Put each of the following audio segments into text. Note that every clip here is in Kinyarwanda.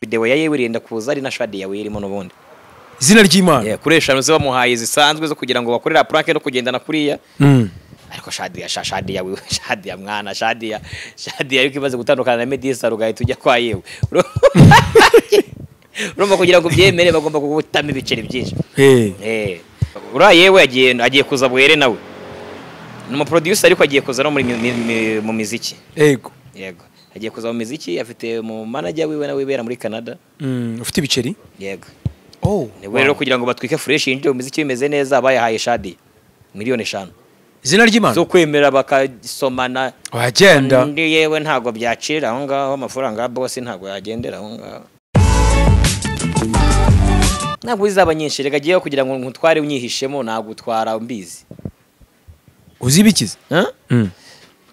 video ya yewe irenda kuza ari na Shadia yawe irimo n'ubundi izina ry'Imana kuri eshanu zo bamuhaye zisanzwe zo kugira ngo bakorera prank no kugendana kuriya ariko Shadia mwana Shadia yuko imaze gutandukana na Medisa rugahita ujya kwa yewe urumva kugira ngo byemere bagomba kugutama ibiceri byinshi ura yewe agiye kuza bwere nawe no producer ariko agiye kuza no mu muziki yego agiye kuza mu muziki afite mu manager wiwe nawe bera muri Canada ufite ibiceri yego niwe rero kugira ngo batwike fresh inje mu muziki bimeze neza bayahaye Shadia miliyoni 5 izina ry'Imana zo kwemera bakasomana wagenda ndi yewe ntago byacira aho ngaho amafaranga ya boss ntago yagendera aho ngaho ntabwo izaba nyinshi rega giye kugira ngo ntutware unyihishemo nagutwara mbizi uzibikiza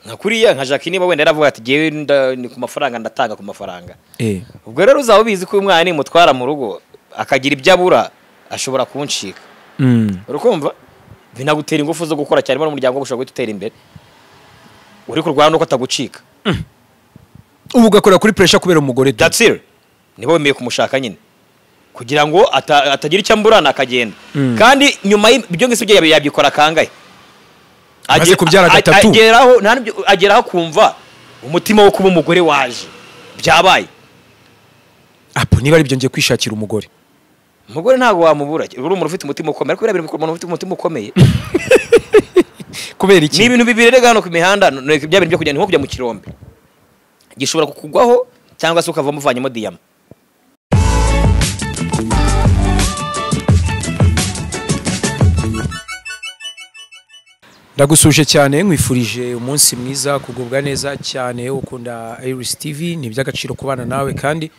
nka kuriya nka Jacques niba wenda yaravuga ati giye ni ku mafaranga ndatanga ku mafaranga ubwo rero uzaba ubizi ko umwana ni mutwara mu rugo akagira ibyo abura ashobora kunshika urukumva binagutera ingufu zo gukora cyane mu muryango gushaka gutera imbere uri kurwana nuko atagucika ubu gakora kuri pressure kubera umugore that's it nibo bemeye kumushaka nyine kugira ngo atagira icyo amburana akagenda kandi nyuma y'ibyo ngise byo yabyikora kangaye agiye kubyara gatatu ageraho kumva umutima wo kuba umugore waje byabaye apo niba ari byo ngiye kwishakira umugore ntago wamubura uri umuntu ufite umutima ukomeye ariko birabira umuntu ufite umutima ukomeye kubera iki ni ibintu bibiri rega hano ku mihanda byabiri byo kujya nko kujya mu kirombe gishobora kukugwaho cyangwa se ukavamo uvanyemo diyama ndagusuje cyane nkwifurije umunsi mwiza kugubwa neza cyane ukunda Iris TV ni by'agaciro kubana nawe kandi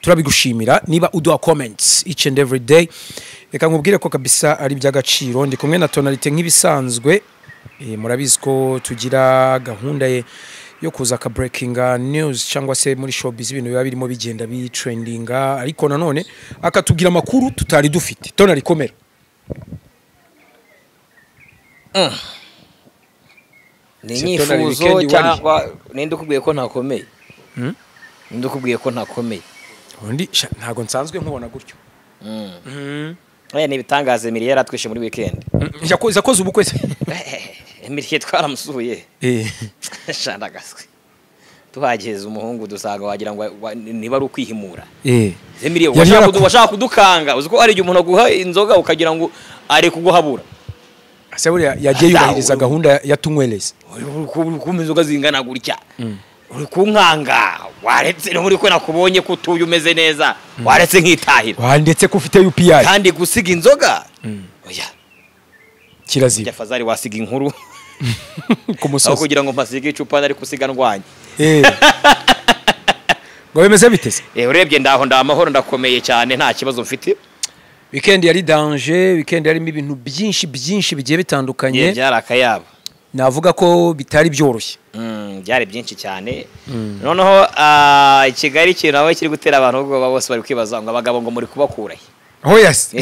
turabigushimira niba uduha comments each and every day reka nkubwire ko kabisa ari by'agaciro ndi kumwe na Tonalite nk'ibisanzwe murabizi ko tugira gahunda yo kuza ka breaking news cyangwa se muri showbiz ibintu biba birimo bigenda bi trendinga ariko nanone akatubwira amakuru tutari dufite Tonalite komera ni nyifuzo cyangwa ninde ukubwiye ko ntakomeye undi ntago nsanzwe nkubona gutyo aya ni bitangaze Emily yaratwishe muri weekend yakoze ubukwe Emily twaramusuye shandagaswe tuhageze umuhungu dusanga wagira ngo niba ari ukwihimura Emily washaka kudukanga uziko ari igihe umuntu aguha inzoga ukagira ngo ari kuguhabura ase buriya yagiye yubahiriza gahunda ya tunywereze kumeza inzoga zingana gutya uri kunkanga waretse muri ko nakubonye ko utuye umeze neza waretse nkitahira wandetse ko ufite UPI kandi gusiga inzoga oya kirazira yafazari wasiga inkuru ku musozi kugira ngo mpasige icupa ari kusiga ndwanye ngo bimeze bitese urebye ndaho ndamahoro ndakomeye cyane nta kibazo mfite weekend yari danger weekend yarimo ibintu byinshi bigiye bitandukanye byarakayabo navuga ko bitari byoroshye byari byinshi cyane noneho Kigali kintu aho kiri gutera abantu ubwo bose bari kwibaza ngo abagabo ngo muri kubakura yes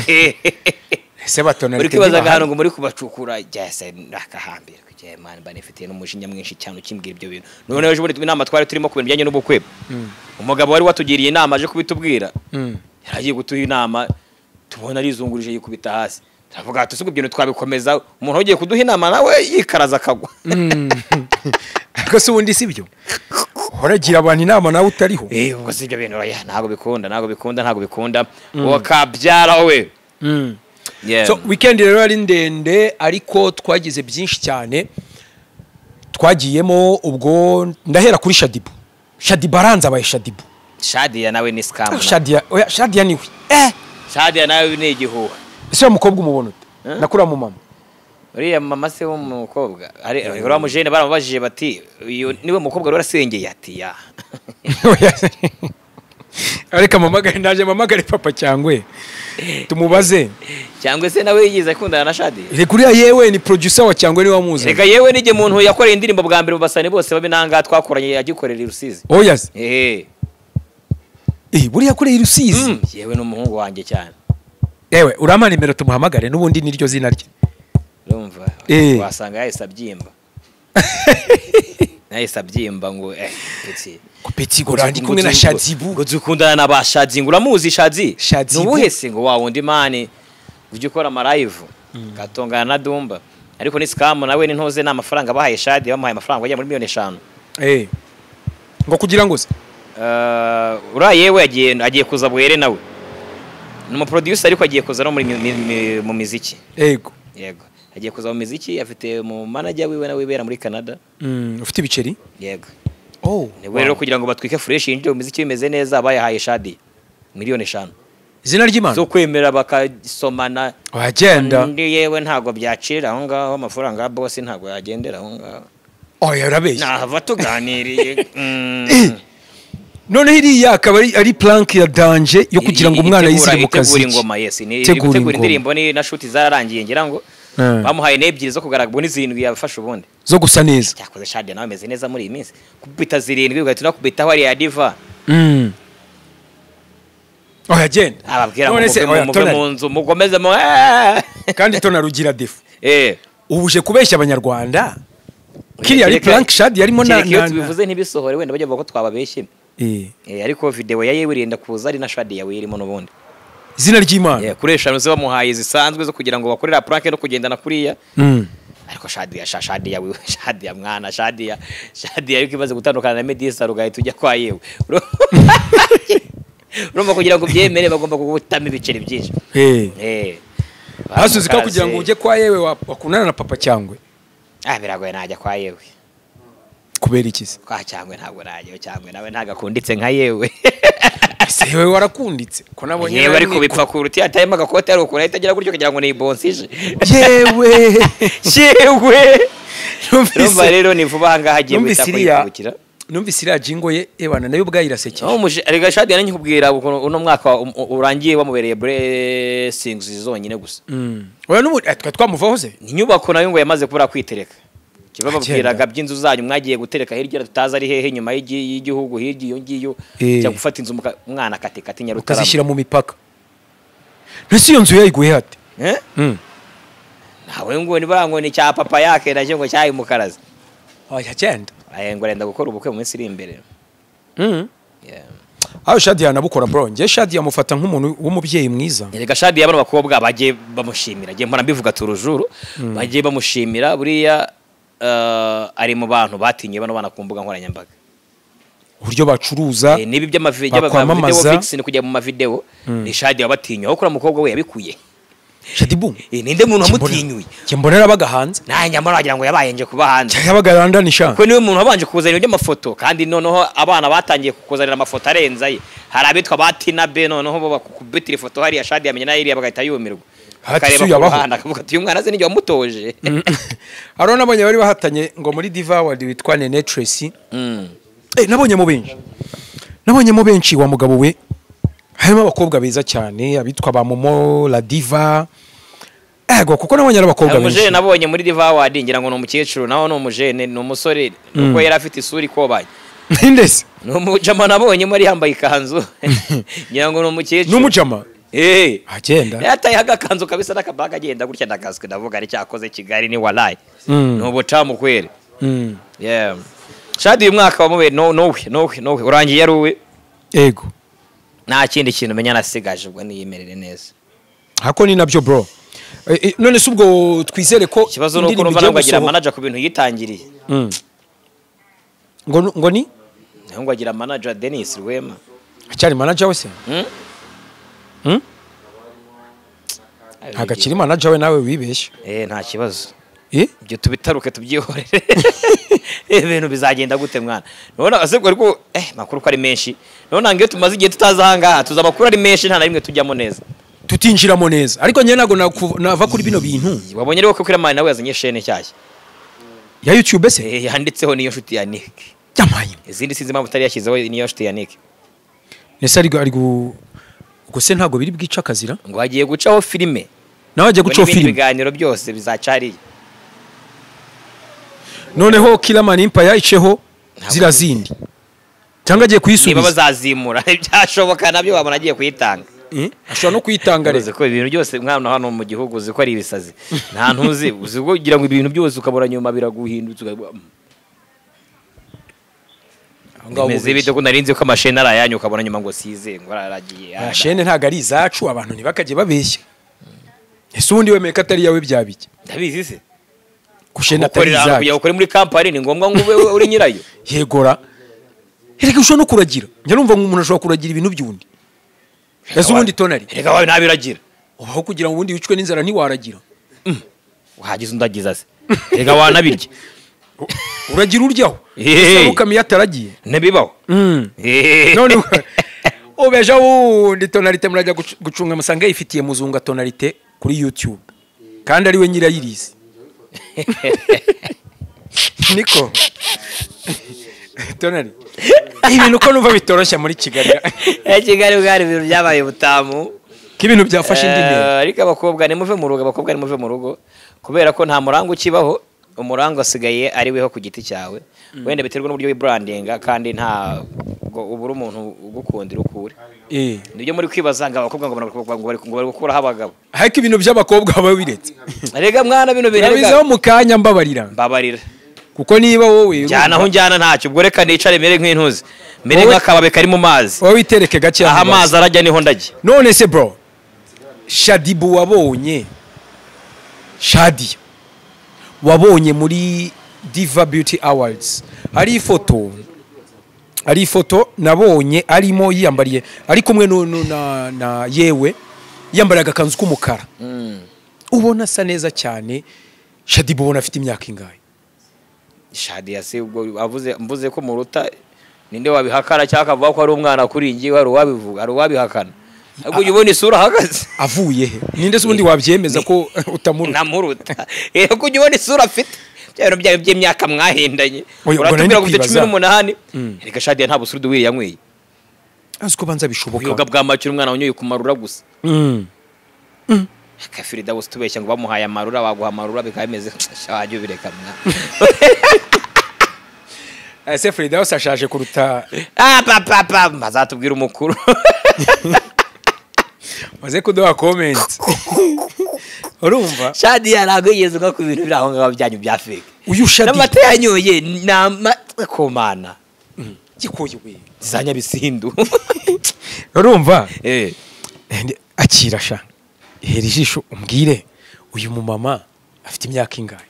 ese Tonalite bari kwibaza ahantu ngo muri kubacukura jase nakahambira kugiye man banefitiye n'umujinya mwinshi cyane ukimbwira ibyo bintu noneho ejo muri inama twari turimo ku bintu bijyanye n'ubukwe umugabo wari watugiriye inama aje kubitubwira yaragiye gutuha inama tubona rizungurije yikubita hasi turavuga ati suko ibyo twabikomeza umuntu ugiye kuduha inama nawe yikaraza akagwa ariko se ubundi sibyo horagira abantu inama nawe utariho ubwo sibyo bintu ntago bikunda wakabyara we so weekend rero ari ndende ariko twagize byinshi cyane twagiyemo ubwo ndahera kuri Shadibu aranze abaye Shadia nawe ni scam Shadia niwe Shadia nawe ni igihuha ese umukobwa umubona ute nakura mu mama uriya mama se w'umukobwa ari ura mujene baramubajije bati niwe mukobwa rero asengeye ati ya ariko mamagare papa cyangwe tumubaze cyangwe se nawe yigize akundana na Shadia rekuriya yewe ni producer wa cyangwe ni wamuze reka yewe nije muntu yakoreye indirimbo bwa mbere basane bose babinanga twakoranye yagikorera Rusizi yes buriya kure Rusizi yewe n'umuhungu wanjye cyane yewe urama nimero tumuhamagare nubundi niryo zina rye urumva wasanga yahise abyimba nahise abyimba ngo Petit gorandi kumwe na Shadibu ngo dukundana na ba Shadi ngo uramuzi Shadi nubuhe se ngo wa wundi mani ujye ukora ama live gatongana na Dumba ariko ni scam nawe ni ntoze n'amafaranga bahaye Shadi bamuhaye amafaranga ajya muri 5 ngo kugira ngo se ura yewe agiye kuza bwere nawe numu producer ariko agiye kuza no muri mu muziki yego agiye kuza mu muziki afite mu manager wiwe nawe wibera muri Canada ufite ibiceri yego niwe rero kugira ngo batwike fresh yinjire mu muziki bimeze neza abayahaye Shadi 5 izina ry'Imana zo kwemera bakasomana wagenda ndi yewe ntago byacira aho ngaho amafaranga ya boss ntago yagendera aho ngaho yarabeshye nahava tuganiriye none hiriya akaba ari plank ya danger yo kugira ngo umwana yizire mu kazi tegura ingoma ni tegura indirimbo ni na shoot zararangiye ngira ngo bamuhaye n'ebyiri zo kugaragara bo n'izindwi yafashe ubundi zo gusa neza cyakoze Shadi nawe ameze neza muri iyi minsi kubita 7 ugahita kubita aho ari ya Diva yagenda ababwira ngo mu nzu mugomeze mu kandi tona rugira defu ubuje kubeshya abanyarwanda kiri ari plank Shadi yarimo na bivuze ntibisohore wenda bajya bavuga ko twababeshye ariko video ya yewe irenda kuza ari na Shadi yawe irimo n'ubundi izina ry'Imana kuresha no bamuhaye zisanzwe zo kugira ngo bakorera plank no kugendana kuriya ariko Shadi yawe Shadi ya mwana Shadi ariko imaze gutandukana na Medisa rugaye tujya kwa yewe urumva kugira ngo byemere bagomba kugutama ibiceri byinshi hasuzi ko kugira ngo ujye kwa yewe wakunana na papa cyangwe biragoye najya kwa yewe kubera ikizi kwa cyangwe ntabwo najya cyangwe nawe ntagakunditse nka yewe ese yewe warakunditse ko nabonye yewe ariko bipfa ku ruti atayema gakote ari ukura itagira gutyo kugira ngo ni bonsije yewe numva rero ni vuba hanga hagiye bitakuyibukira numvise iriya jingo ye ebana nayo ubwayirasekeye ariko Shadi yananye kubwira uno mwaka urangiye wamubereye blessings zonyine gusa oya n'ubu twamuvaho ze ni nyubako nayo ngo yamaze kubura kwitereka kibababwiraga by'inzu zanyu mwagiye gutereka hirya tutaza ari hehe nyuma y'igihugu hirya iyo ngiyo cyo gufata inzu umwana katekati Nyarutarama ukazishyira mu mipaka ntese iyo nzu yayiguye hate nawe ngo ni barango ni cya papa yake nacyo ngo cyayi mukaraza cyenda ngo arenda gukora ubukwe mu minsi iri imbere aho Shadi yanabukora bro nge Shadi yamufata nk'umuntu w'umubyeyi mwiza erega Shadi yabana bakobwa bagiye bamushimira nge mpora mbivuga turujuru bagiye bamushimira buriya ari mu bantu batinye bano bana kumbuga nkoranyambaga uburyo bacuruza nibi by'amavideo fix ni kujya mu mavideo ni Shadi yabatinye aho kura mukobwa we yabikuye Shadibu ninde muntu amutinyuye cyembonera baga hanze nyamara wagira ngo yabaye nje kuba hanze yabaga randa nisha ko niwe muntu wabanje kuzanira by'amafoto kandi noneho abana batangiye kukuzanira amafoto arenza ye hari abitwa batina be noneho bo bakubitira ifoto hari ya Shadi yamenye nayo iri bagahita yumirwa akareba ku ruhande akavuga ati uyu mwana ze nijye wamutoje haro nabonye bari bahatanye ngo muri Diva Award witwa Nene Tracy nabonye mu benshi wa mugabo we harimo abakobwa beza cyane abitwa ba Momo la Diva kuko nabonye abakobwa benshi umujene nabonye muri Diva Award ngira ngo no umukecuru naho no umujene no umusore nuko yari afite isuri kobaye ndese no umujama nabonye muri yambaye ikanzu ngira ngo no umukecuru n'umujama agenda yataye agakanzu kabisa n'akabaga agenda gutya ndakaswe ndavuga ari cyakoze Kigali ni walayi no bucamu kwere Shadi uyu mwaka wamuwe no urangiye ari uwe yego nta kindi kintu menya nasigaje ubwo niyemerere neza hako ni nabyo bro none se ubwo twizere ko kibazo nuko numva nagira manager ku bintu yitangiriye ngo ni ngo agira manager Dennis Rwema acyari manager wese agakiri manager we nawe wibeshye nta kibazo ibyo tubitaruke tubyihorere ibintu bizagenda gute mwana none asebwe ariko makuru ko ari menshi none nange tumaze igihe tutazahanga tuzamakuru ari menshi nta na rimwe tujyamo neza tutinjiramo neza ariko nye nago nava kuri bino bintu wabonye rero ko Kiramani nawe yazanye chaîne cyashya ya YouTube se yanditseho niyo nshuti ya Nick yamaye izindi sinzi mpamvu utari yashyizeho niyo nshuti ya Nick nese ari guse ntago biri bwica akazira ngo agiye gucaho filime nawe agiye gucaho filime ibiganiro byose bizacariye noneho Kiramani Empire iceho zira zindi cyangwa agiye kuyisubiza niba bazazimura byashoboka nabyo wabona agiye kuyitanga ashobora no kuyitanga reze ko ibintu byose mwana hano mu gihugu uzi ko ari ibisazi nta ntuzi uzi kugira ngo ibintu byose ukabura nyuma biraguhindutse Meze bite ko narinzi ko amashene arayanyu ukabona nyuma ngo size ngo araragiye. Amashene ntago ari izacu abantu ntibakaje babeshya. Ese ubundi wemeye ko atari yawe byabiki? Ndabizi se. Kushene atari izacu. Kujya ukore muri kampani ni ngombwa ngo ube uri nyirayo. Yegora. Erega ushobora no kuragira. Njya numva ngo umuntu ashobora kuragira ibintu by'undi. Ese ubundi tonari. Erega wawe ntabiragira. Ubaho kugira ngo ubundi wicwe n'inzara ntiwaragira. Wahagize undagiza se. Erega wanabirye. Uragira uryaho. Ese ukamiye ataragiye. Nebibaho. None obeja wundi tonalite murajya gucunga musanga yifitiye muzunga tonalite kuri YouTube. Kandi ari we nyirayirizi. Niko. Tonali. Ibintu ko numva bitoroshya muri Kigali. Kigali bwari ibintu byabaye butamu. K'ibintu byafashe indi ntera. Ariko abakobwa ni muve mu rugo, abakobwa ni muve mu rugo kubera ko nta murango ukibaho. Umurango asigaye ari weho ku giti cyawe. Wenda biterwa n'uburyo wibrandinga kandi nta ubura umuntu ugukundira ukure. Nibyo muri kwibaza ngo abakobwa ngo bari gukuraho abagabo. Ariko ibintu by'abakobwa baba biretse. Rega mwana bino birega. Bizaho mu kanya mbabarira. Mbabarira. Kuko niba wowe jyana aho njyana ntacyo ubwo reka nicare mere nk'intuzi. Mere nk'akababe kari mu mazi. Wowe witereke gake aha amazi arajya niho ndajya. None se bro. Shadibu wabonye. Shadia. Wabonye muri Diva Beauty Awards. Ari ifoto nabonye arimo yiyambariye ari kumwe na yewe yambaraga agakanzu k'umukara. Ubona asa neza cyane. Shadibu ubona afite imyaka ingahe? Shadia se ubwo mvuze ko muruta ninde wabihakana cyaka avuga ko ari umwana kuri ngiye wari wabivuga ari wabihakana. Ubwo ubona isura hagaze avuye he? Ninde se ubundi wabyemeza ko utamuruta? Namuruta. Ubwo ubona isura afite cyaro by'imyaka mwahindanye. Uratubwira gufite 18. Reka Shadia nta busurudu wiri yanyweye. Aziko banza bishoboka. Yoga bwa macyo umwana wanyoye kumarura gusa. Kafirida wose tubeshya ngo bamuhaye amarura baguha amarura bikameze shawajyo bireka mwa. Ese Frida wose ashaje kuruta papa bazatubwira umukuru. Maze kuduha comments. Urumva? Shadia ntago yigeze ngo ku bintu biraho ngabo byanyu bya fake. Uyu Shadia n'amata yanyoye nama komana. Gikoye we. Zanya bisindu. Urumva? Akira sha. Hera ijisho umbwire uyu mu mama afite imyaka ingahe?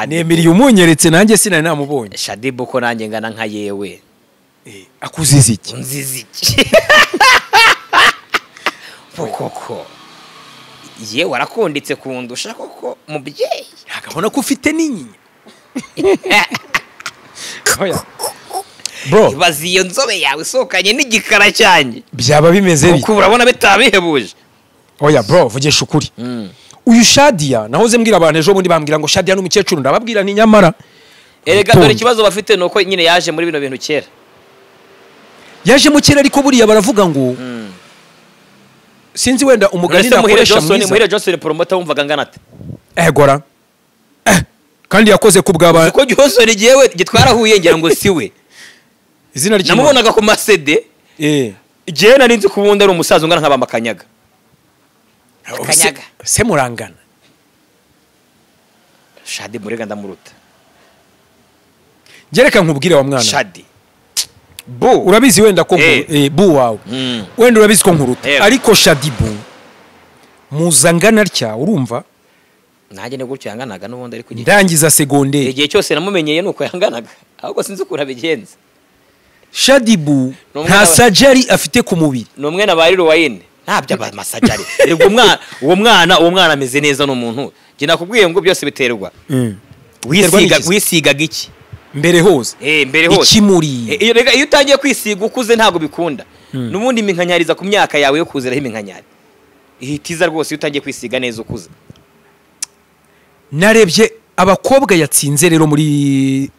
Nemiriye umunyeretse nanjye sina namubonye. Shadibu ko nanjye ngana nka yewe. Akuziza iki? Nziza iki? Koko. Ye warakonditse kundusha koko mubyeyi. Akabona ko ufite n'inyinya. Oya. Bro, ibazi iyo nzobe yawe sokanye n'igikara cyanye. Byaba bimeze bite? Uko urabona bitabihebuje. Oya bro, vugesha ukuri. Uyu Shadia nahoze mbwira abantu ejo bundi bambwira ngo Shadia n'umukecuru ndababwira ni nyamara. Erega dore ikibazo bafite nuko nyine yaje muri bino bintu kera. Yaje mu kera ariko buriya baravuga ngo sinzi wenda umugani nakoresha mwiza. Muhire Johnson promoter wumvaga ngana ate? Gora. Kandi yakoze kubwaba. Uko Johnson giyewe gitwarahuye ngira ngo siwe. Izina ry'Imana. Namubonaga ku masede. Igihe narinzi kubunda ari umusaza ungana nk'abamba Kanyaga. Kanyaga. Se murangana. Shadi murega ndamuruta. Gereka nkubwire wa mwana. Shadi. Urabizi wenda ko bu wawe. Wenda urabizi ko nkuruta. Ariko Shadibu muzangana rya urumva? Nanjye ne gutyo yanganaga n'ubundi ari kugira. Ndangiza secondaire. Igihe cyose namumenyeye nuko yanganaga. Ahubwo sinzi uko nabigenza. Shadibu nta surgery afite ku mubiri. Numwe nabari ruwayine. Ntabyo amasajari. Erego uwo mwana ameze neza no muntu. Nge nakubwiye ngo byose biterwa. Wisigaga iki? Mbere hose. Mbere hose. Ikimuri. Iyo utangiye kwisiga ukuze ntago bikunda. Nubundi iminkanyariza ku myaka yawe yo kuzeraho iminkanyari. Ihitiza rwose iyo utangiye kwisiga neza ukuze. Narebye abakobwa yatsinze rero muri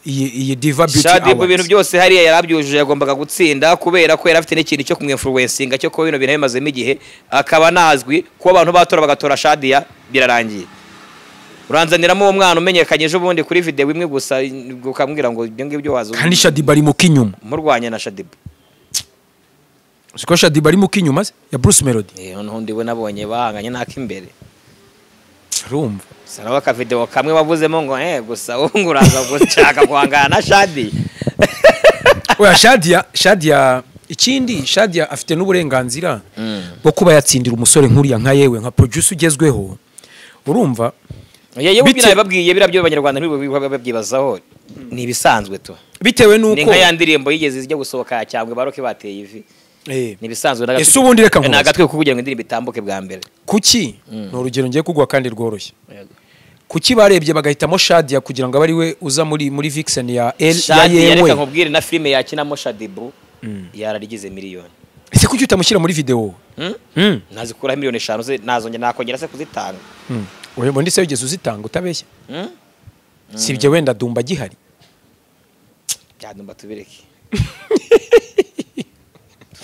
iyi Diva Beauty Awards. Shadibu ibintu byose hariya yarabyujuje yagombaga gutsinda kubera ko yarafite n'ikintu cyo kumwinfluencinga cyo ko bino bintu bimazemo igihe akaba nazwi ko abantu batora bagatora Shadia birarangiye. Uranzaniramo uwo mwana umenyekanye ejo bundi kuri video imwe gusa ukambwira ngo ibyo ngibyo wazo. Kandi Shadibu ari mu kinyuma. Murwanya na Shadibu. Siko Shadibu ari mu kinyuma ya Bruce Melody. Noneho ndiwe nabonye bahanganye naka imbere. urumva Sara waka video kamwe wavuzemo ngo gusa unguraza gushaka guhangana na Shadi. oya Shadia ikindi Shadia afite n'uburenganzira bwo kuba yatsindira umusore nkuriya nka yewe nka producer ugezweho urumva yewe babwiye birabyo abanyarwanda babyibazaho ni ibisanzwe to bitewe nuko ni nka ya ndirimbo yigeze zijya gusohoka cyangwa baroke bateye ivi ni bisanzwe ese ubundi reka ngo nagatwe kugira ngo indirimbo itambuke bwa mbere kuki no urugero ngiye kugwa kandi rworoshye kuki barebye bagahitamo Shadia kugira ngo abari we uza muri Vixen ya yewe reka nkubwire na filime yakinamo Shadibu yararigize miliyoni ese kuki utamushyira muri video nazikura miliyoni 5 nazonge nakongera se kuzitanga oya bondi se ugeze uzitanga utabeshya sibye wenda Dumba gihari byadumba tubireke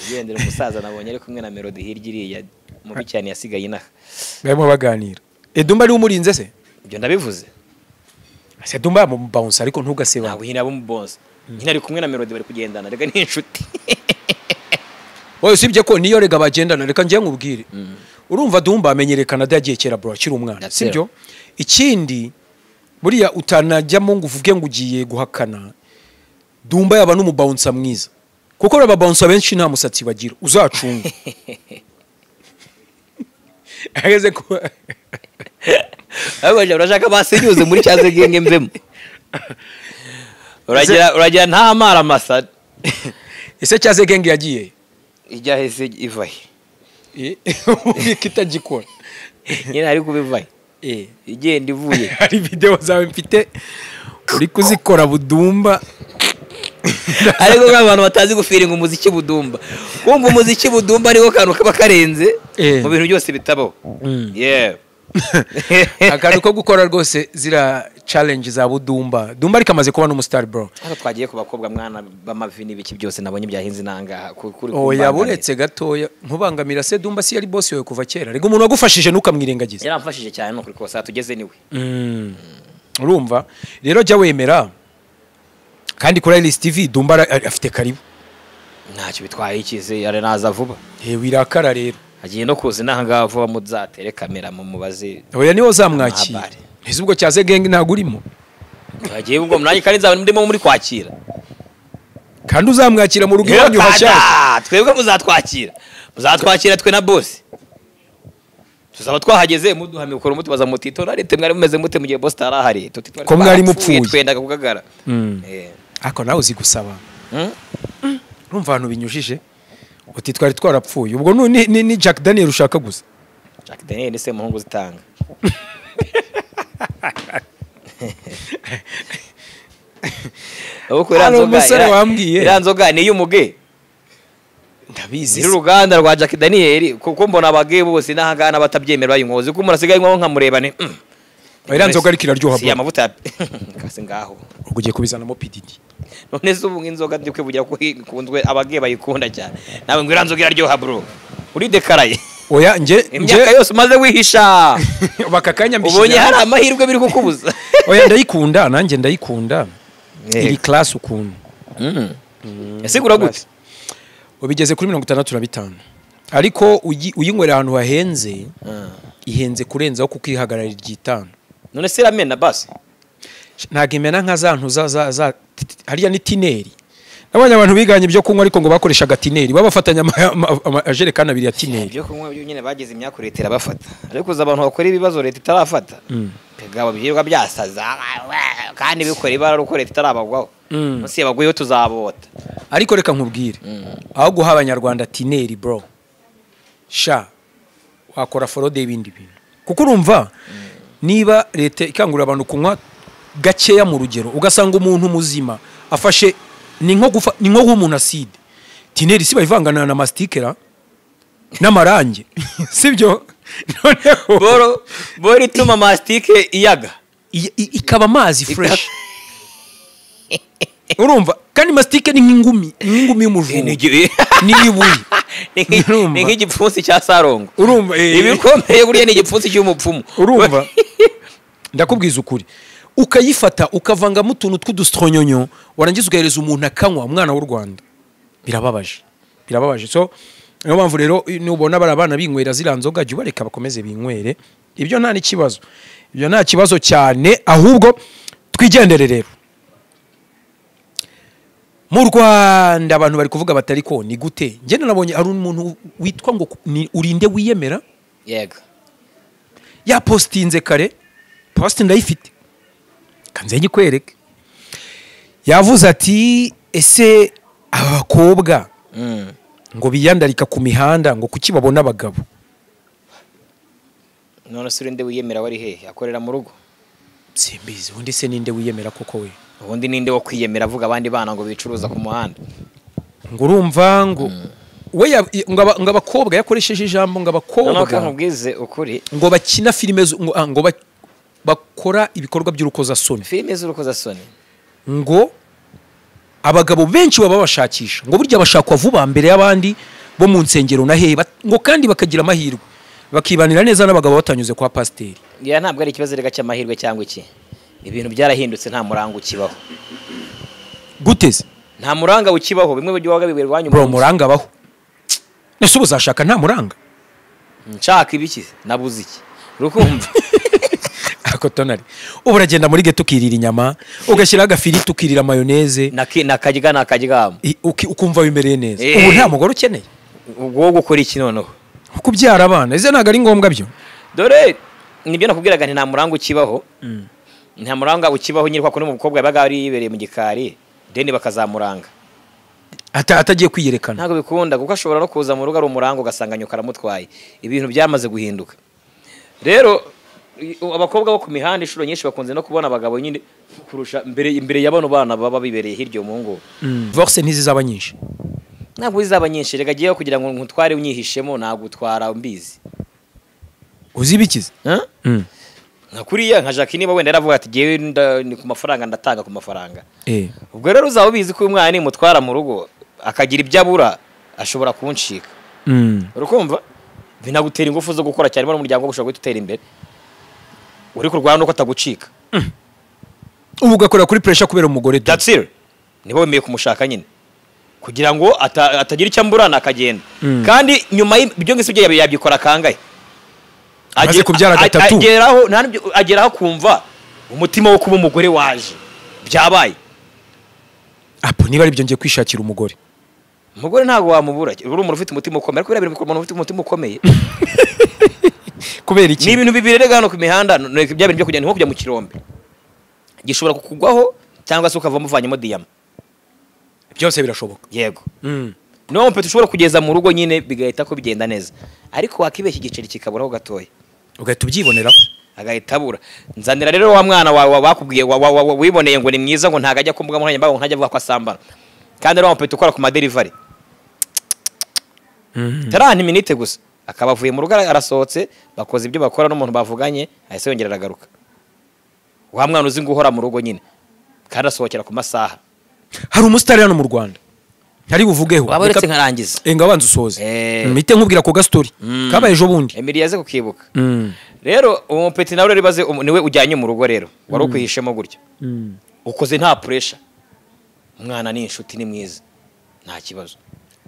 tugendera umusaza nabonye ari kumwe na Melody hirya iriya mubi cyane yasigaye inaha barimo baganira Dumba ari umurinze se ibyo ndabivuze ase Dumba mu bounce ariko ntugaseba ntabwo hina abo mu bounce nyine ari kumwe na Melody bari kugendana rega ni inshuti oya sibye ko niyo rega bagendana reka ngiye nkubwire urumva Dumba amenyerekana dagiye kera bro akiri umwana sibyo ikindi buriya utanajyamo ngo uvuge ngo ugiye guhakana Dumba yaba n'umubouncer mwiza kuko raba bouncer benshi nta musatsi bagira uzacunga ageze ko abaje urashaka basinyuze muri cyaze genge mvemo uragira nta mara masa ese cyaze genge yagiye ijya hese ivaye kitagikora nyine ari kubivaye igenda ivuye hari video zawe mfite uri kuzikora budumba ariko nk'abantu batazi gufiringa umuziki budumba kumva umuziki budumba ariko kantu kaba karenze mu bintu byose bitabaho akantu ko gukora rwose zira challenge za budumba Dumba ariko amaze kuba n'umustar bro aho twagiye ku bakobwa mwana b'amavini biki byose nabonye byahinze nangaha kuri yaburetse gatoya nkubangamira se Dumba si yari boss yawe kuva kera rego umuntu wagufashije nukamwirengagiza yaramfashije cyane no kuri kosa tugeze niwe urumva rero jya wemera kandi kuri Iris TV Dumba afite karibu ntacyo bitwaye ikize ari naza vuba wirakara rero agiye no kuza nahanga vuba muzatere kamera mu mubaze oya niwo zamwakira ese ubwo cyaze genge ntago urimo agiye ubwo mnanye kandi nzaba ndimo muri kwakira kandi uzamwakira mu rugo iwanyu hashyashya twebwe muzatwakira twe na boss tuzaba twahageze muduha mikoro mutubaza mutito narete mwari mumeze mute mu gihe boss tarahari ko mwari mupfuye twendaga kugagara ako nawe uzi gusaba urumva abantu binyujije uti twari twarapfuye ubwo ni Jack Daniel ushaka gusa Jack Daniel ni se muhungu zitanga uko iranzoga ni y'umuge ndabizi uruganda rwa Jack Daniel kuko mbona abage bose nahangana batabyemera bayinkoze ko murasigaye nko nkamurebane iranzoga ariko iraryoha si amavuta kasi ngaho ugiye kubizana mo PDD none se ubu inzoga ndikwe bujya kundwe abage bayikunda cyane nawe ngo iranzoga iraryoha bro uri dekaraye oya nje imyaka yose umaze wihisha bakakanya mbishije ubonye hari amahirwe biri kukubuza oya ndayikunda nanjye ndayikunda iri class ukuntu yasigura gute ubigeze kuri 65 ariko uyinywera ahantu hahenze ihenze kurenzaho kukihagararira igitano none se ramena basi ntago imena nka zantu za hariya ni tineri nabonye abantu biganye byo kunywa ariko ngo bakoreshaga tineri babafatanya ajerekana abiri ya tineri byo kunywa nyine bagize imyaka leta irabafata ariko uza abantu bakora ibibazo leta itarafata pegaba bihirwa byasaza kandi bikora ibara ruko leta itarabagwaho munsi yabaguyeho tuzabota ariko reka nkubwire aho guha abanyarwanda tineri bro sha wakora forode y'ibindi bintu kuko urumva niba leta ikangurira abantu kunywa gakeya mu rugero ugasanga umuntu muzima afashe ni nko nk'umuntu aside tineri si bayivangana na mastikera n'amarangi sibyo noneho boro ituma mastike iyaga ikaba amazi fresh urumva kandi mastike ni nk'ingumi y'umujura ni ibuye ni nk'igipfunsi cya sarongo urumva ibikomeye burya ni igipfunsi cy'umupfumu urumva ndakubwiza ukuri ukayifata ukavangamo utuntu tw'udustronyonyo warangiza ugahereza umuntu akanywa umwana w'u Rwanda birababaje so niyo mpamvu rero nubona bari abana binywera zira nzoga jya ubareka bakomeze binywere ibyo nta n'ikibazo ibyo nta kibazo cyane, ahubwo twigendere rero. Mu Rwanda abantu bari kuvuga batari ko ni gute, njye nabonye hari umuntu witwa ngo ni urinde wiyemera, yego ya postinze kare, post ndayifite kanze nyikwereke, yavuze ati ese abakobwa ngo biyandarika ku mihanda ngo kuki babona abagabo. none se urinde wiyemera wari hehe, akorera mu rugo? Simbizi undi se ninde wiyemera koko we, ubundi ninde wo kwiyemera avuga abandi bana ngo bicuruza ku muhanda? ngo urumva ngo we ngo abakobwa yakoresheje ijambo ngo noneho abakobwa nkubwize ukuri, ngo bakina filime ngo bakora ibikorwa by'urukozasoni, filime z'urukozasoni, ngo abagabo benshi baba bashakisha, ngo burya bashakwa vuba mbere y'abandi bo mu nsengero na hehe, ngo kandi bakagira amahirwe bakibanira neza n'abagabo batanyuze kwa pasiteri. ya ntabwo ari ikibazo rega cy'amahirwe cyangwa iki, ibintu byarahindutse, nta muranga ukibaho. Guteze nta muranga ukibaho, bimwe by'uwaga biberwanya bro, muranga baho nese ubuzashaka nta muranga, nshaka ibiki nabuze iki rukumva. ako tonari ubu uragenda muri geto ukirira inyama ugashyiraho agafiriti ukirira mayoneze nakaryamo ukumva bimereye neza. Ubu nta mugore ukeneye ubwo gukora iki noneho, kubyara abana ese ntabwo ari ngombwa byo. dore nibyo nakubwiraga nti nta muranga ukibaho, nta muranga ukibaho nyine, kwa kundi umukobwa yabaga ari yibereye mu gikari deni bakazamuranga atagiye kwiyerekana, ntabwo bikunda, kuko ashobora no kuza mu rugo ari umuranga ugasanga nyoko aramutwaye. Ibintu byamaze guhinduka rero. Abakobwa bo ku mihanda inshuro nyinshi bakunze no kubona abagabo nyine kurusha imbere ya bano bana baba bibereye hirya mu ngo. Divorce ntizizaba nyinshi, ntabwo zizaba nyinshi, rega giyeho kugira ngo ntutware unyihishemo, ntabwo utwara mbizi uzibikize nka kuriya nka Jackie niba wenda yaravuga ati giye ni ku mafaranga ndatanga ku mafaranga, ubwo rero uzaba ubizi ko uyu mwana nimutwara mu rugo akagira ibyo abura ashobora kunshika. Urukumva binagutera ingufu zo gukora cyane muri umuryango ushobora gutera imbere, uri kurwana nuko atagucika. Ubu ugakora kuri pressure kubera umugore. That's it. Nibo wemeye kumushaka nyine kugira ngo atagira icyo amburana akagenda. Kandi nyuma y'ibyo ngise byo yabyikora kangahe, agiye kubyara gatatu, ageraho kumva umutima wo kuba umugore waje byabaye. Apo niba ari byo ngiye kwishakira umugore. Umugore ntago wamubura, uri umuntu ufite umutima ukomeye, ariko birabira umuntu ufite umutima ukomeye. Kubera iki? Ni ibintu bibiri rega hano ku mihanda, bya bintu byo kujya nko kujya mu kirombe, gishobora kukugwaho cyangwa se ukavamo uvanyemo diyama, byose birashoboka. Yego. No mpete ushobora kugeza mu rugo nyine bigahita ko bigenda neza, ariko wakibeshya igiceri kikaburaho gatoya ugahita ubyibonera agahita abura. Nzanira rero wa mwana wawe bakubwiye wiboneye ngo ni mwiza, ngo ntaga ajya ku mbuga nkoranyambaga, ngo ntajya avuga ko asambana, kandi rero mpete ukora ku madelivery tarani minute gusa akaba avuye mu rugo arasohotse, bakoze ibyo bakora n'umuntu bavuganye, ahise yongera aragaruka. Wa mwana uzi ngo uhora mu rugo nyine kandi asohokera ku masaha. Hari umusitari hano mu Rwanda ntari buvugeho, waba uretse nkarangiza ngabanza usoze mite nkubwira ko gastori kabaye ejo bundi Emily yaze kukibuka. Rero uwo peti nawe ribaze niwe ujyanye mu rugo, rero wari ukwihishemo gutyo, ukoze nta pressure, umwana ni inshuti, ni mwiza, nta kibazo,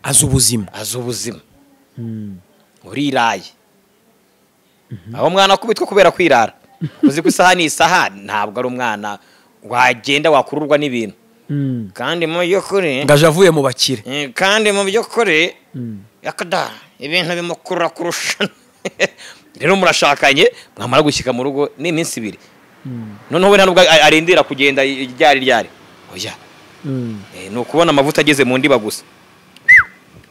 azi ubuzima uriraye. Aho mwana akubitwa kubera kwirara, uzi ko isaha ni isaha, ntabwo ari umwana wagenda wakururwa n'ibintu. Kandi mu by'ukuri ngaje avuye mu bakire, kandi mu by'ukuri yakada ibintu bimukurura kurusha. Rero murashakanye, mwamara gushyika mu rugo ni iminsi 2, noneho we ntabwo arindira kugenda ryari oya, ni ukubona amavuta ageze mu ndiba gusa,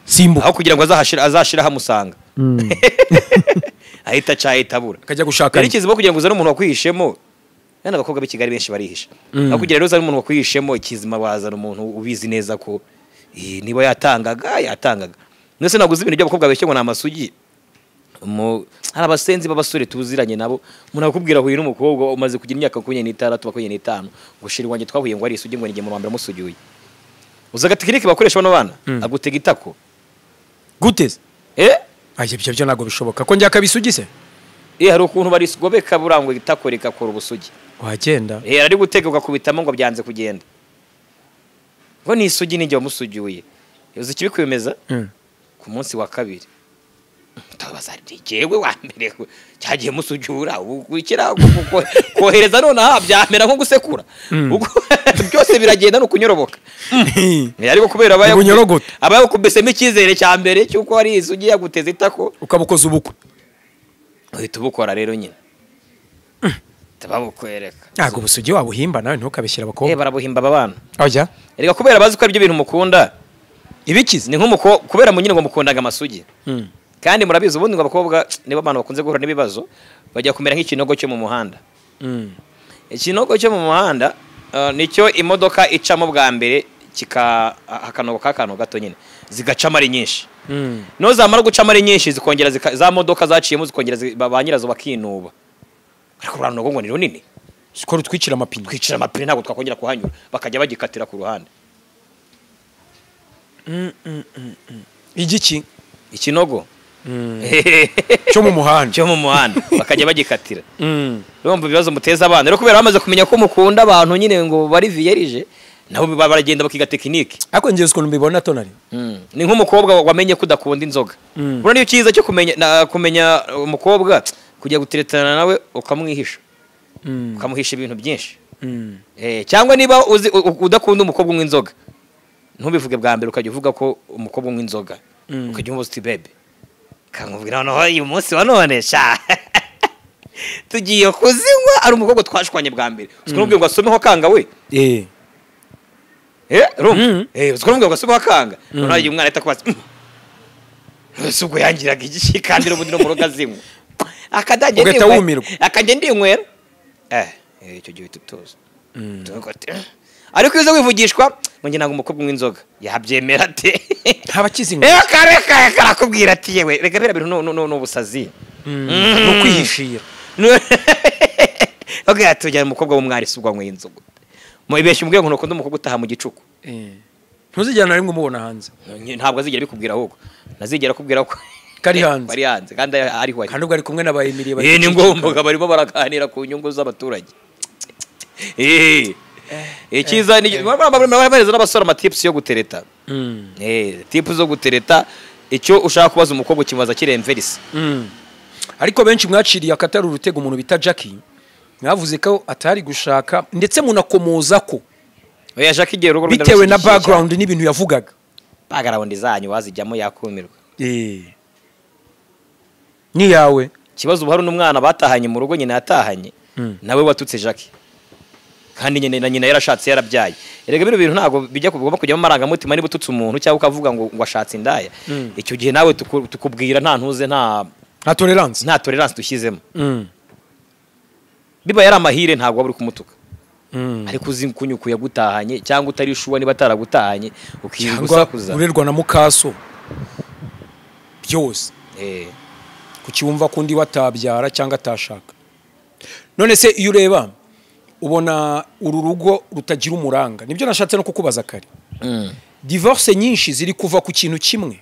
simbo aho kugira ngo azashira hamusanga ahita cyahitabura akajya gushaka. Rero ikizibo kugira ngo uzane umuntu wakwihishemo, yana abakobwa b'i Kigali benshi barihisha, aho kugira rero uzane umuntu wakwihishemo, ikizima bazana umuntu ubizi neza ko niba yatangaga. Nese naguze ibintu by'abakobwa beshe ngo na amasugi, hari abasenzi b'abasore tuziranye nabo, umuntu akubwira huye n'umukobwa umaze kugira imyaka 26 25, gushira wanjye twahuye ngo ari isugi, ngo nige mu rwanda musugiye, uzaga tekinike bakoresha bano bana, agutega itako guteze aje byo nago bishoboka ko njya kabisugise. Hari ukuntu bari sugobeka burango itako rikakora ubusugi, wagenda ari gutega ugakubitamo ngo byanze kugenda, ngo ni isugi ninjye wamusugiye. Uzi kibikwemeza ku munsi wa 2 ukabaza ati jewe wa mbere cyagiye musujura ukira kohereza none aha byamera nko gusekura byose biragenda no kunyoroboka ariko kubera abaye kubesema icyizere cya mbere cyuko ari isugi yaguteza itako ukabukoza ubukwe uhita ubukora rero nyine tababukwereka ntago ubusugi wabuhimba nawe ntukabeshyira abakobwa barabuhimba abana oya erega kubera bazi ko ibyo bintu mukunda ibikize ni nk'umuko kubera munyine ngo mukundaga amasugi kandi murabizi ubundi ngo abakobwa nibo abantu bakunze guhura n'ibibazo bajya kumera nk'ikinogo cyo mu muhanda ikinogo cyo mu muhanda nicyo imodoka icamo bwa mbere hakanogo kakano gato nyine zigacamo ari nyinshi no zamara gucamo ari nyinshi zikongera za modoka zaciyemo zikongera ba nyirazo bakinuba ariko urano ngo ni runini sikoro twicira amapine ntabwo twakongera kuhanyura bakajya bagikatira ku ruhande igiki ikinogo cyo mu muhanda bakajya bagikatira urumva ibibazo muteza abana rero kubera bamaze kumenya ko mukunda abantu nyine ngo bari vierge nabo baragenda bakiga tekinike ariko ngeze ukuntu mbibona tonari ni nk'umukobwa wamenye ko udakunda inzoga urabona niyo cyiza cyo kumenya umukobwa kujya guteretana nawe ukamwihisha ukamuhisha ibintu byinshi cyangwa niba udakunda umukobwa unywa inzoga ntubivuge bwa mbere ukajya uvuga ko umukobwa unywa inzoga ukajya umubaza uti bebe kamubwira noneho uyu munsi wa none sha tugiye kuzinywa ari umukobwa twashwanye bwa mbere uzikumubwira ngo asomeho kanga we uzikumubwira ngo asomeho kanga noneho uyu mwana ahita kubaza ese ubwo yangiraga igiki kandi n'ubundi no mu rugo azinywa akajya ndinywera icyo gihe tutuzi ariko iyo wivugishwa ngo njye ntabwo umukobwa unywa inzoga yabyemera ate ntabakizinywa karakubwira ati yewe reka biriya bintu ni ubusazi ni ukwihishira tujyana umukobwa w'umwari si ubwo anyweye inzoga mubeshya umubwira ngo ntukunda umukobwa utaha mu gicuku ntuzigera na rimwe umubona hanze ntabwo azigera bikubwira ahubwo nazigera akubwira ko kari hanze kandi ariho ari kandi ubwo ari kumwe n'abayemiriye ni ngombwa barimo baraganira ku nyungu z'abaturage icyiza ni bahereza n'abasore amatipusi yo gutereta tipu zo gutereta icyo ushaka kubaza umukobwa ukibaza kiremverisi ariko benshi mwaciriye akatari urutego umuntu bita Jackie mwavuze ko atari gushaka ndetse munakomoza ko oya Jackie igihe urugo bitewe na background n'ibintu yavugaga background zanyu wazijyamo yakumirwa ni yawe kibazo ubuhari n'umwana batahanye mu rugo nyine yatahanye nawe watutse Jackie kandi nyina yarashatse yarabyaye erega bino bintu ntago bijya kugomba kujya mu marangamutima niba ututse umuntu cyangwa ukavuga ngo ashatse indaya icyo gihe nawe tukubwira nta ntuze nta tolerance dushyizemo biba yari amahire ntabwo waba uri kumutuka ariko uzi kunyuku yagutahanye cyangwa utari shuwa niba ataragutahanye ukirinda gusakuza urerwa na mukaso byose kukiwumva kundi watabyara cyangwa atashaka none se iyo ureba ubona uru rugo rutagira umuranga nibyo nashatse no kukubaza kare divorce nyinshi ziri kuva ku kintu kimwe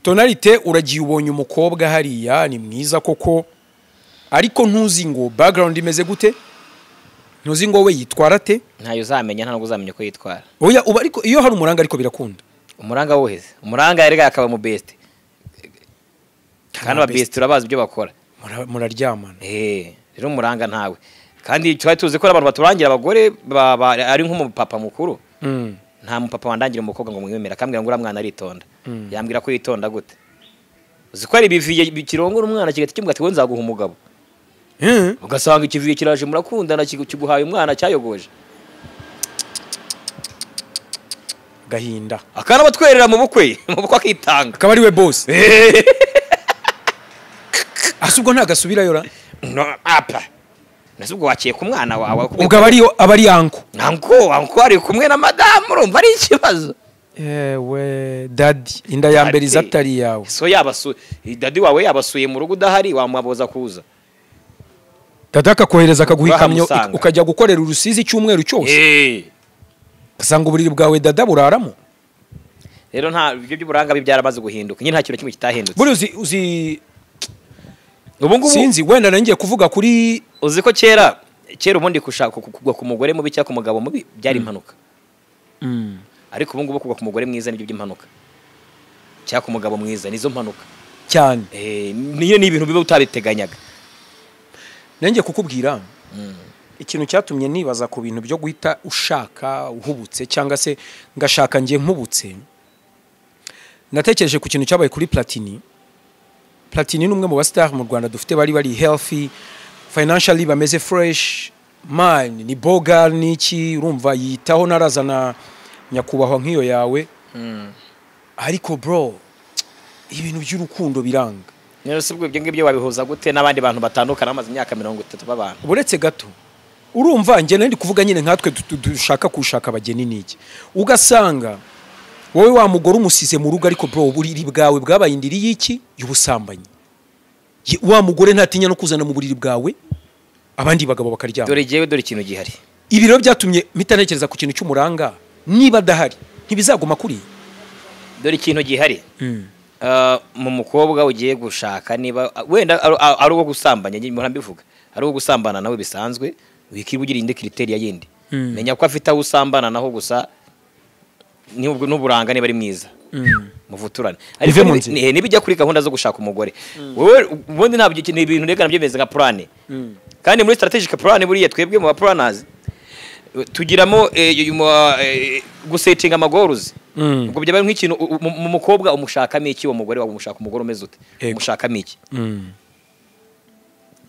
tonalite uragiye ubonye umukobwa hariya ni mwiza koko ariko ntuzi ngo background imeze gute ntuzi ngo we yitwara ate ntayo uzamenya ntabwo uzamenya ko yitwara oya uba ariko iyo hari umuranga ariko birakunda umuranga woheze umuranga yarega akaba mu best kandi aba best urabazi ibyo bakora muraryamana rero umuranga ntawe kandi twari tuzi ko abantu baturangira abagore ari nk'umupapa mukuru nta mupapa wandangira umukobwa ngo mwemera akambwira ngo uriya mwana aritonda yambwira ko yitonda gute uzi ko ari ibiviye bikirongora umwana kigahita kimbwira ati we nzaguha umugabo ugasanga ikiviye kiraje murakundana kiguhaye umwana cyayogoje gahinda akana batwerera mu bukwe akitanga akaba ari we boss asubwo ntagasubirayo ra no apa nasubwo wakiye ku mwana wawe ubwo abari anko ari kumwe na madamu urumva ari ikibazo ewe daddy inda ya mbere izatari yawe so yabasuye daddy wawe yabasuye mu rugo udahari wamubaboza kuza dada akakohereza akaguha ikamyo ukajya gukorera urusizi cyumweru cyose gasanga uburiri bwawe dada buraramo rero nta ibyo by'uburanga byaramaze guhinduka nyine nta kintu kimwe kitahindutse buri uzi ubungubu sinzi wenda nangiye kuvuga kuri uzi ko kera ubundi kugwa ku mugore mubi cyangwa ku mugabo mubi byari impanuka ariko ubungubu kugwa ku mugore mwiza nibyo by'impanuka cyangwa ku mugabo mwiza nizo mpanuka cyane niyo ni ibintu biba utabiteganyaga. nanjye kukubwira ikintu cyatumye nibaza ku bintu byo guhita ushaka uhubutse cyangwa se ngashaka ngiye nkubutse, natekereje ku kintu cyabaye kuri Platini. Platini ni umwe mu bastar mu Rwanda dufite bari healthy financially, bameze fresh man, ni boga niki, urumva yitaho narazana nyakubahwa nk'iyo yawe. Ariko bro, ibintu by'urukundo biranga. Nero sibwo ibyo ngibyo wabihuza gute n'abandi bantu batandukana amaze imyaka 30 babana? Buretse gato, urumva njye ndi kuvuga nyine nkatwe dushaka kushaka abageni niki, ugasanga wowe wa mugore umusize mu rugo, ariko bro uburiri bwawe bwabaye indiri y'iki y'ubusambanyi. Wa mugore ntatinya no kuzana mu buriri bwawe abandi bagabo bakaryama. Dore jewe dore ikintu gihari, ibiro byatumye mitanekereza ku kintu cy'umuranga, niba dahari ntibizaguma kuri. Dore ikintu gihari mu mukobwa ugiye gushaka, niba wenda ari uwo gusambanya, nyine mbivuga ari uwo gusambana nawe bisanzwe, wikibugira inde criteria yindi. Menya ko afite aho usambana naho gusa n'uburanga niba ari mwiza muvuturane. Ariko nibijya kuri gahunda zo gushaka umugore, wowe ubundi ntabyo ikintu ibintu reka nabyo bimeze nka plan. Kandi muri strategic plan buriya twebwe mu planners tugiramo gusetting amagorozi. Ubwo byaba nk'ikintu mu mukobwa umushakamo iki, uwo mugore wawe umushaka umugore umeze ute, umushakamo iki.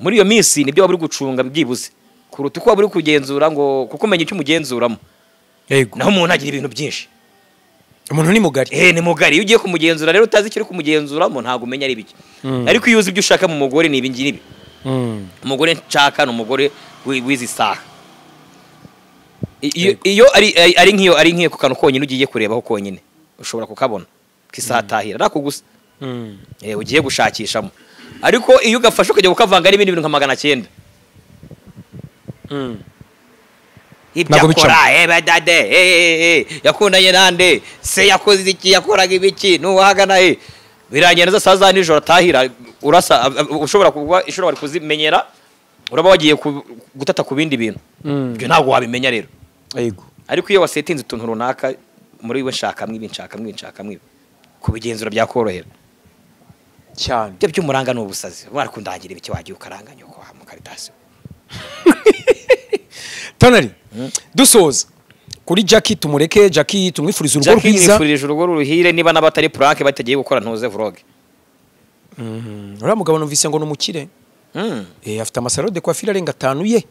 Muri iyo minsi nibyo waburi gucunga byibuze kuruta uko waburi kugenzura, ngo kuko umenya icyo umugenzuramo. Yego, naho umuntu agira ibintu byinshi. Umuntu ni mugari. Ni mugari. Iyo ugiye kumugenzura rero utazi icyo uri kumugenzuramo ntago umenya ari biki. Ariko iyo uzi ibyo ushaka mu mugore ni ibi ngibi. Umugore nshaka ni umugore wizi saha. Iyo ari nk'iyo ku kantu konyine ugiye kurebaho konyine ushobora kukabona kisatahira nako gusa. Ugiye gushakishamo. Ariko iyo ugafasha ukajya ukavanga ari ibindi bintu nka 900. Ibyakora badade yakundanye nande se yakoze iki yakoraga ibiki nuwahagana biragenda saza nijoro atahira urasa ushobora kugwa ishobora kuzimenyera uraba wagiye gutata ku bindi bintu byo ntabwo wabimenya rero. Yego, ariko iyo wasetinze utuntu runaka muri we nshaka mwibi kubigenzura byakorohera cyane. Byo by'umuranga n'ubusazi barakundagira ibiki wagiye ukaranganya uko mu karitasi. Tonali, dusoza kuri Jackie, tumureke Jackie tumwifuriza urugo rwiza. Jackie nifurije urugo ruhire, niba nabatari prank batagiye gukora ntuze vlog. Ura mugabo numvise ngo numukire. Afite amasaro de coiffure arenga 5 ye.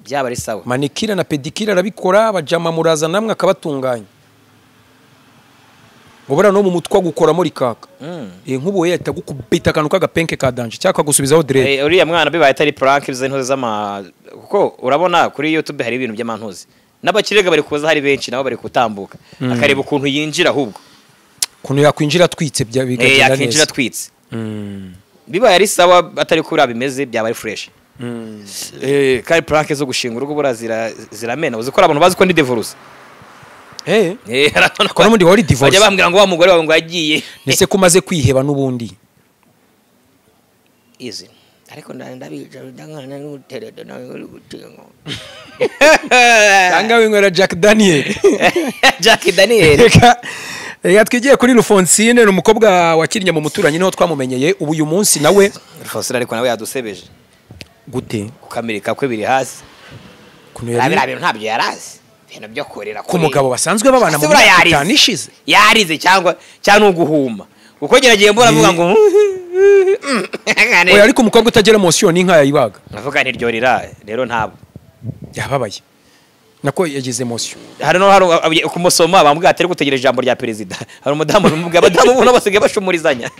Byaba ari sawa. Manikira na pedikira arabikora, abajama muraza namwe akabatunganya. Ngobora no mu mutwa gukora muri kaka. Nkubo ye atagukubita akantu kagapenke ka danje cyaka gusubizaho dread. Uriya mwana bibaye atari prank bize ntoze zama, kuko urabona kuri YouTube hari ibintu by'amantuzi. N'abakirega bari kuza hari benshi nabo bari kutambuka. Akareba ukuntu yinjira ahubwo. Kuntu yakwinjira twitse bya bigagenda neza. Yakwinjira twitse. Bibaye ari sawa atari kuri abimeze byaba ari fresh. Kandi prank zo gushinga urugo burazira ziramena. Uzikora abantu bazi ko ndi divorce. Ko n'undi wari divorce. Bajya bambwira ngo wa mugore wawe ngo yagiye. Nese kumaze kwiheba n'ubundi. Easy. Ariko ndabija ndangana n'uterede nawe gutengo. Tanga winywera Jack Daniel. Jack Daniel. Reka twigiye kuri Rufonsine, n'umukobwa wakirinya mu muturanyi niho twamumenyeye. Ubu uyu munsi nawe Rufonsine ariko nawe yadusebeje. Gute? Kukamirika kwe biri hasi. Kuno yari ntabyo yarazi. Ibintu byo korera ku mugabo basanzwe babana mu myaka 5 ishize. Yarize cyangwa uguhuma. Uko geragiye mbona avuga ngo oya, ariko umukobwa utagera emotion n'inka yayibaga. Navuga nti ryorira rero ntabo. Yababaye. Nako yagize emotion. Hari kumusoma bambwira atari gutegereje ijambo rya president. Hari umudamu n'umugabo abadamu ubona basigaye bashumurizanya.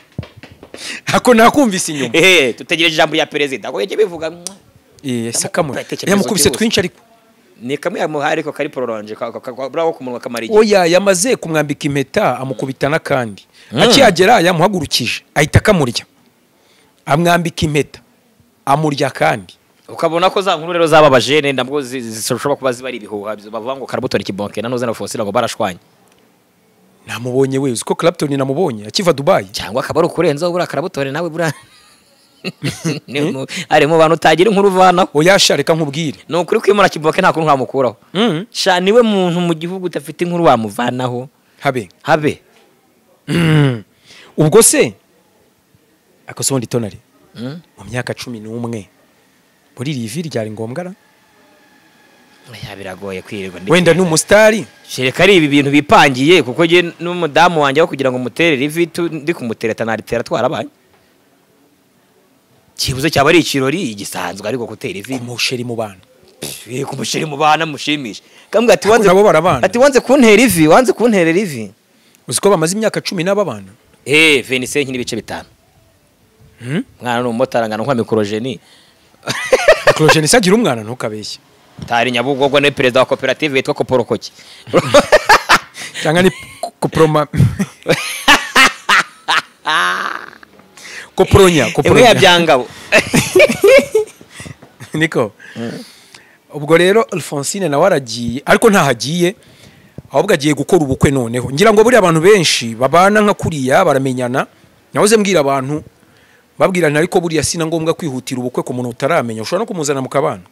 Hako nakumvise inyuma. Tutegereje ijambo rya president. Ako yake bivuga. Sakamura. Yamukubise twinshi ariko. Ni kamwe yamuhari ko kari prolonge bravo kumunwa kamarije. Oya, yamaze kumwambika impeta amukubita nakandi. Akiyagera yamuhagurukije ahita kamurya. Amwambika impeta amurya kandi. Ukabona ko za nkuru rero zababaje nenda mbwo zishobora kuba zibari ibihuha bavuga ngo Clapton kibonke nanoze na Fosila ngo barashwanye. Namubonye we uko Clapton namubonye akiva Dubai. Cyangwa akabaro kurenza ubura Clapton nawe bura. Ari mu bantu utagira inkuru vanaho. Oya sha reka nkubwire. No ukuri kwimura kibonke nta kuntu nkamukuraho. Sha niwe muntu mu gihugu utafite inkuru wamuvanaho. Habe. Ubwo se akosondi tonari mu myaka 11 muri rivi ryari ngombwa ra ya biragoye kwirirwa wenda n'umusitari shereka ari ibi bintu bipangiye kuko je n'umudamu wanjye aho kugira ngo mutere rivi ndi kumutereta naritera twarabaye kibuze cyaba ari ikirori igisanzwe ariko gutera rivi umusheri mu bana kumusheri mu bana mushimisha kambwa ati wanze nabo barabana wanze kuntera rivi wanze kuntera rivi uziko bamaze imyaka 10 n'ababana 25 n'ibice 5 mwana n'umumotari ngana kwa mikrogeni mikrogeni sagira umwana ntukabeshye tari Nyabugogo ne perezida wa koperative yitwa Koporokoki cyangwa ni Koproma Kopronya imwe ya byangabo niko ubwo rero Alphonsine nawe aragiye ariko ntahagiye ahubwo agiye gukora ubukwe noneho ngira ngo buri abantu benshi babana nka kuriya baramenyana nahoze mbwira abantu babwirana ariko buriya sina ngombwa kwihutira ubukwe ku muntu utaramenya ushobora no kumuzana mu kabana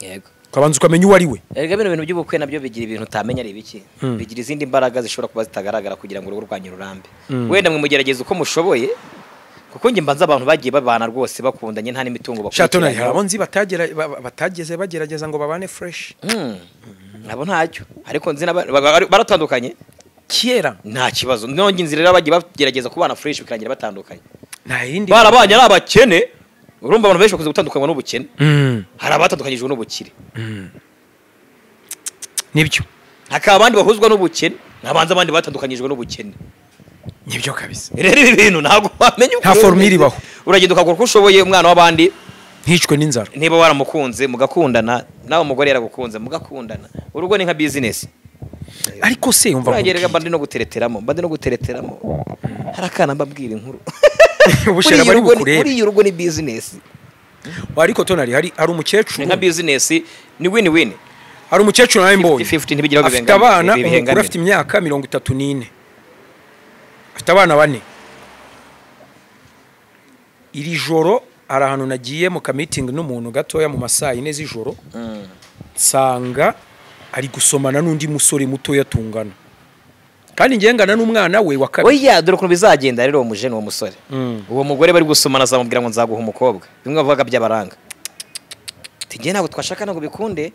yego kabanza ukamenya uwo ari we erega bino bintu by'ubukwe nabyo bigira ibintu utamenya ari biki bigira izindi mbaraga zishobora kuba zitagaragara kugira ngo urugo rwanyu rurambe wenda mwe mugerageza uko mushoboye kuko njye mbanza abantu bagiye babana rwose bakundanye nta n'imitungo bakurikiye Chateau nari harabo nzi batageze bagerageza ngo babane fresh nabo ntacyo ariko nzi baratandukanye kiera nta kibazo nonge inzira rero bagiye bagerageza kubana fresh bikangira batandukanye nta yindi barabanye ari abakene urumva abantu benshi bakunze gutandukanywa n'ubukene hari abatandukanyijwe n'ubukire nibyo hakaba abandi bahuzwa n'ubukene nabanza abandi batandukanyijwe n'ubukene nibyo kabisa rero ibi bintu ntabwo wamenye nta formule ibaho uragenda ukakora uko ushoboye umwana w'abandi hicwe n'inzara niba waramukunze mugakundana nawe umugore yaragukunze mugakundana urugo ni nka business ariko se umva uragerega bandi no gutereteramo hari akana mbabwira inkuru ubushera bari bukurebe uri urugo ni business ariko tonari hari umukecuru nka business ni win hari umukecuru nawe mbonye 50 ntibigira afite abana umukuru afite imyaka 34 afite abana 4 iri joro ari ahantu nagiye mu ka meeting n'umuntu gatoya mu masaha 4 z'ijoro nsanga ari gusomana n'undi musore muto yatungana kandi ngengana n'umwana we wa kabiri oya dore ukuntu bizagenda rero uwo mujene uwo musore uwo mugore bari gusomana azamubwira ngo nzaguha umukobwa bimwe bavuga by'abaranga tigiye ntabwo twashaka ntabwo bikunde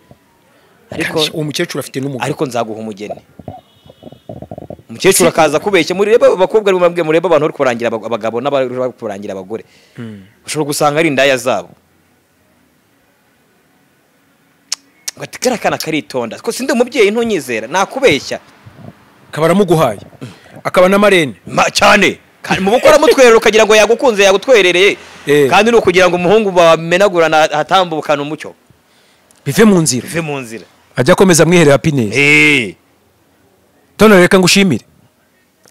ariko uwo mukecuru afite n'umugabo ariko nzaguha umugeni umukecuru akaza kubeshya muri reba abakobwa ari mubabwiye mureba abantu bari kurangira abagabo n'abari kurangira abagore ushobora gusanga ari indaya zabo ngati karakana karitonda ko sindi umubyeyi ntunyizera nakubeshya kabaramuguhaye akaba na marene cyane mu bukora mutwerera ukagira ngo yagukunze yagutwerereye kandi no kugira ngo umuhungu bamenagurana hatambukana umucyo bive mu nzira ajya komeza mwihere happiness tono reka ngushimire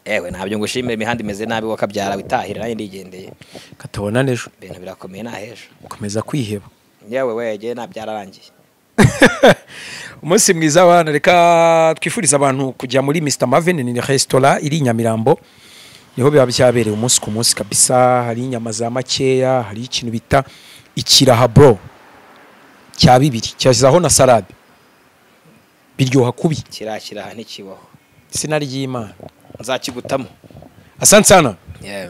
ewe ntabyo ngushimire imihanda imeze nabi wakabyara witahira naye ndigendeye katabona nejo bintu birakomeye nahejo komeza kwiheba yewe wege nabyararangiye umunsi mwiza abana reka twifuriza abantu kujya muri Mr Marvin ni restaurant iri Nyamirambo niho biba byabereye umunsi ku munsi kabisa hari inyama za makeya hari ikintu bita ikiraha bro cya bibiri cyazaho na salade biryoha kubi kirakiraha ntikibaho sina ry'Imana nzakigutamo asante sana yeah